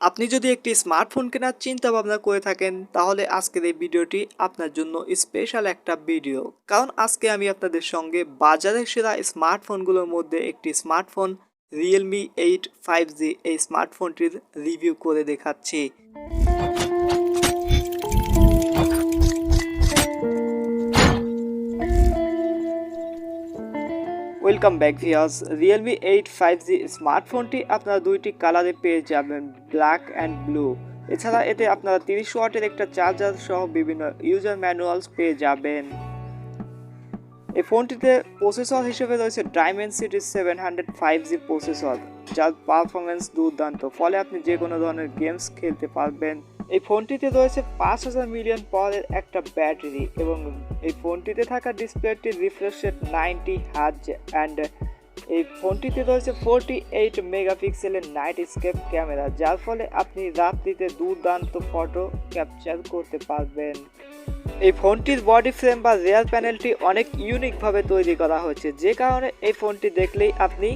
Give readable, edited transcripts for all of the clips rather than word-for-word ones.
আপনি যদি একটি স্মার্টফোন কেনার চিন্তা ভাবনা করে থাকেন তাহলে আজকের এই ভিডিওটি আপনার জন্য স্পেশাল একটা ভিডিও। কারণ আজকে আমি আপনাদের সঙ্গে বাজারের সেরা স্মার্টফোনগুলোর মধ্যে একটি স্মার্টফোন Realme 8 5G এই স্মার্টফোনটির রিভিউ করে দেখাচ্ছি। Welcome back viewers. Realme 8 5G স্মার্টফোনটি আপনারা দুইটি কালারে পেয়ে যাবেন, ব্ল্যাক অ্যান্ড ব্লু। এছাড়া এতে আপনারা 30 ওয়াটের একটা চার্জার সহ বিভিন্ন ইউজার ম্যানুয়ালস পেয়ে যাবেন। এই ফোনটিতে প্রসেসর হিসেবে রয়েছে Dimensity 705G প্রসেসর, যার পারফরমেন্স দুর্দান্ত, ফলে আপনি যে কোনো ধরনের গেমস খেলতে পারবেন। এই ফোনটিতে রয়েছে 5000 মিলিয়ন পাওয়ারের একটা ব্যাটারি এবং এই ফোনটিতে থাকা ডিসপ্লেটির রিফ্রেশ রেট 90 হার্জ অ্যান্ড এই ফোনটিতে রয়েছে 48 মেগাপিক্সেলের নাইট স্কেপ ক্যামেরা, যার ফলে আপনি রাত্রিতে দুর্দান্ত ফটো ক্যাপচার করতে পারবেন। এই ফোনটির বডি ফ্রেম বা রিয়ার প্যানেলটি অনেক ইউনিকভাবে তৈরি করা হয়েছে, যে কারণে এই ফোনটি দেখলেই আপনি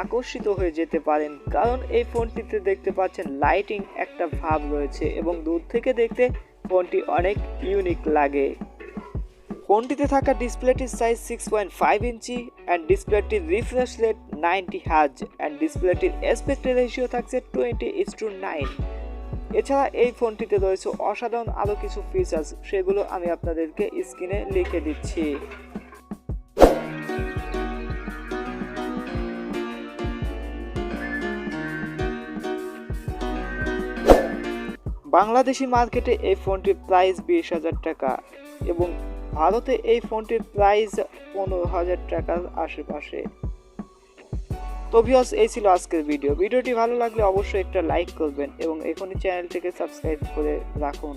আকর্ষিত হয়ে যেতে পারেন। কারণ এই ফোনটিতে দেখতে পাচ্ছেন লাইটিং একটা ভাব রয়েছে এবং দূর থেকে দেখতে ফোনটি অনেক ইউনিক লাগে। ফোনটিতে থাকা ডিসপ্লেটির সাইজ 6.5 ইঞ্চি অ্যান্ড ডিসপ্লেটির রিফ্রেশ রেট 90 হার্জ অ্যান্ড ডিসপ্লেটির অ্যাসপেক্ট রেশিও থাকছে 20:9। এছাড়া এই ফোনটিতে রয়েছে অসাধারণ আরও কিছু ফিচার্স, সেগুলো আমি আপনাদেরকে স্ক্রিনে লিখে দিচ্ছি। বাংলাদেশি মার্কেটে এই ফোনটির প্রাইস 20,000 টাকা এবং ভারতে এই ফোনটির প্রাইস 15,000 টাকার আশেপাশে। তো ভিউয়ার্স, এই ছিল আজকের ভিডিওটি ভালো লাগলে অবশ্যই একটা লাইক করবেন এবং এখনই চ্যানেলটিকে সাবস্ক্রাইব করে রাখুন।